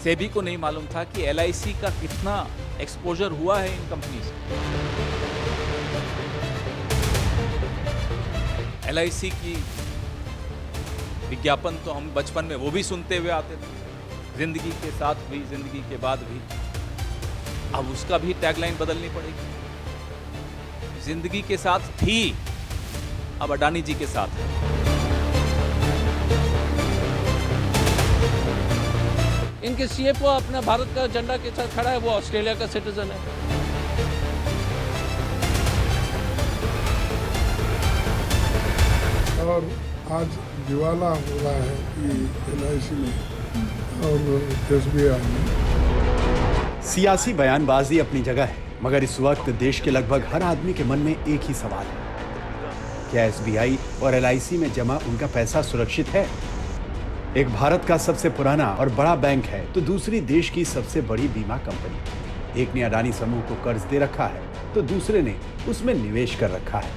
सेबी को नहीं मालूम था कि LIC का कितना एक्सपोजर हुआ है इन कंपनी से। LIC की विज्ञापन तो हम बचपन में वो भी सुनते हुए आते थे, जिंदगी के साथ भी, जिंदगी के बाद भी। अब उसका भी टैगलाइन बदलनी पड़ेगी। जिंदगी के साथ थी, अब अडानी जी के साथ है। इनके CFO अपना भारत का झंडा के साथ खड़ा है, वो ऑस्ट्रेलिया का सिटीजन है। और आज दिवाला हो रहा है कि LIC में और SBI में। सियासी बयानबाजी अपनी जगह है, मगर इस वक्त देश के लगभग हर आदमी के मन में एक ही सवाल है, क्या SBI और LIC में जमा उनका पैसा सुरक्षित है? एक भारत का सबसे पुराना और बड़ा बैंक है तो दूसरी देश की सबसे बड़ी बीमा कंपनी। एक ने अडानी समूह को कर्ज दे रखा है तो दूसरे ने उसमें निवेश कर रखा है।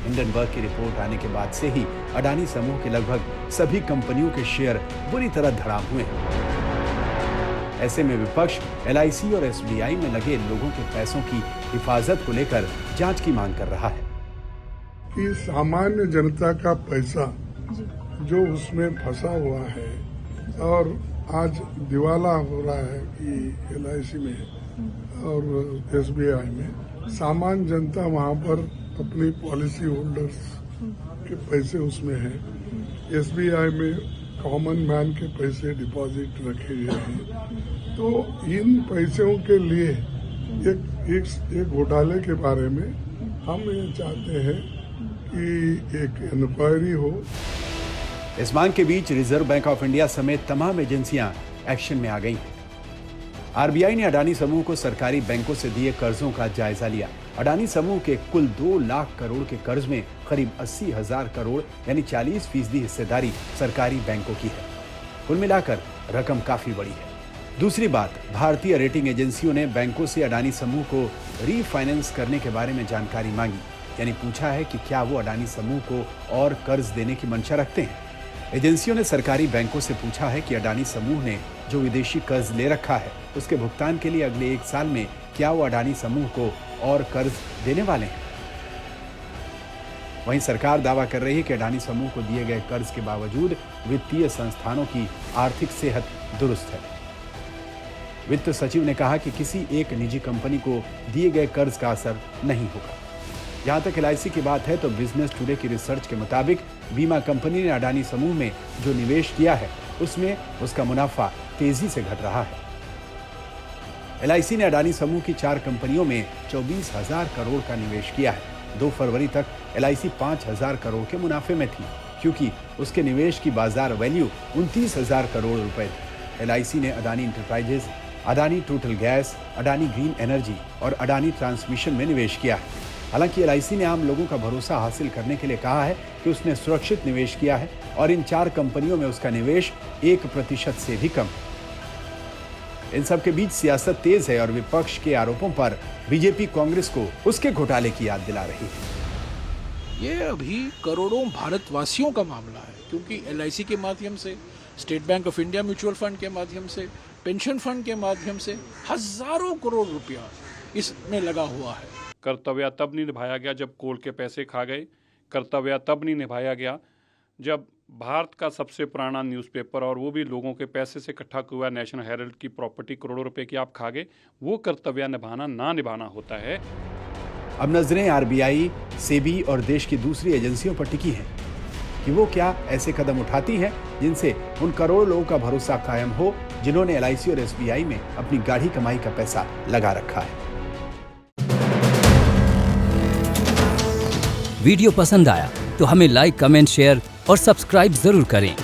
हिंडनबर्ग की रिपोर्ट आने के बाद से ही अडानी समूह के लगभग सभी कंपनियों के शेयर बुरी तरह धड़ाम हुए हैं। ऐसे में विपक्ष LIC और SBI में लगे लोगों के पैसों की हिफाजत को लेकर जांच की मांग कर रहा है कि सामान्य जनता का पैसा जो उसमें फंसा हुआ है और आज दिवाला हो रहा है कि LIC में और SBI में, सामान्य जनता वहाँ पर अपनी पॉलिसी होल्डर्स के पैसे उसमें हैं। SBI में कॉमन मैन के पैसे डिपॉजिट रखे गए हैं। तो इन पैसों के लिए एक घोटाले के बारे में हम ये चाहते हैं कि एक इंक्वायरी हो। इस मांग के बीच रिजर्व बैंक ऑफ इंडिया समेत तमाम एजेंसियां एक्शन में आ गई हैं। RBI ने अडानी समूह को सरकारी बैंकों से दिए कर्जों का जायजा लिया। अडानी समूह के कुल 2 लाख करोड़ के कर्ज में करीब 80,000 करोड़ यानी 40% हिस्सेदारी सरकारी बैंकों की है। कुल मिलाकर रकम काफी बड़ी है। दूसरी बात, भारतीय रेटिंग एजेंसियों ने बैंकों से अडानी समूह को रीफाइनेंस करने के बारे में जानकारी मांगी, यानी पूछा है कि क्या वो अडानी समूह को और कर्ज देने की मंशा रखते हैं। एजेंसियों ने सरकारी बैंकों से पूछा है कि अडानी समूह ने जो विदेशी कर्ज ले रखा है उसके भुगतान के लिए अगले 1 साल में क्या वो अडानी समूह को और कर्ज देने वाले हैं। वहीं सरकार दावा कर रही है कि अडानी समूह को दिए गए कर्ज के बावजूद वित्तीय संस्थानों की आर्थिक सेहत दुरुस्त है। वित्त सचिव ने कहा कि किसी एक निजी कंपनी को दिए गए कर्ज का असर नहीं होगा। जहां तक LIC की बात है तो बिजनेस टुडे की रिसर्च के मुताबिक बीमा कंपनी ने अडानी समूह में जो निवेश किया है उसमें उसका मुनाफा तेजी से घट रहा है। LIC ने अडानी समूह की 4 कंपनियों में 24,000 करोड़ का निवेश किया है। 2 फरवरी तक LIC 5,000 करोड़ के मुनाफे में थी, क्योंकि उसके निवेश की बाजार वैल्यू 29,000 करोड़ रुपए थी। LIC ने Adani enterprises, Adani total gas, Adani green energy और अडानी ट्रांसमिशन में निवेश किया है। हालांकि LIC ने आम लोगों का भरोसा हासिल करने के लिए कहा है कि उसने सुरक्षित निवेश किया है और इन 4 कंपनियों में उसका निवेश 1% से भी कम है। इन सब के बीच सियासत तेज है और विपक्ष के आरोपों पर बीजेपी कांग्रेस को उसके घोटाले की याद दिला रही है। ये अभी करोड़ों भारतवासियों का मामला है, क्योंकि LIC के माध्यम से, state bank of India mutual fund के माध्यम से, पेंशन फंड के माध्यम से हजारों करोड़ रुपया इसमें लगा हुआ है। कर्तव्य तब नहीं निभाया गया जब कोल के पैसे खा गए। कर्तव्य तब नहीं निभाया गया जब भारत का सबसे पुराना न्यूज़पेपर और वो भी लोगों के पैसे से इकट्ठा हुआ नेशनल हेराल्ड की प्रॉपर्टी करोड़ों रुपए की आप खा गए। वो कर्तव्य निभाना ना निभाना होता है। अब नजरें RBI, सेबी और देश की दूसरी एजेंसियों पर टिकी हैं कि वो क्या ऐसे कदम उठाती हैं जिनसे उन करोड़ों लोगों का भरोसा कायम हो जिन्होंने LIC और SBI में अपनी गाढ़ी कमाई का पैसा लगा रखा है। वीडियो पसंद आया तो हमें लाइक, कमेंट, शेयर और सब्सक्राइब जरूर करें।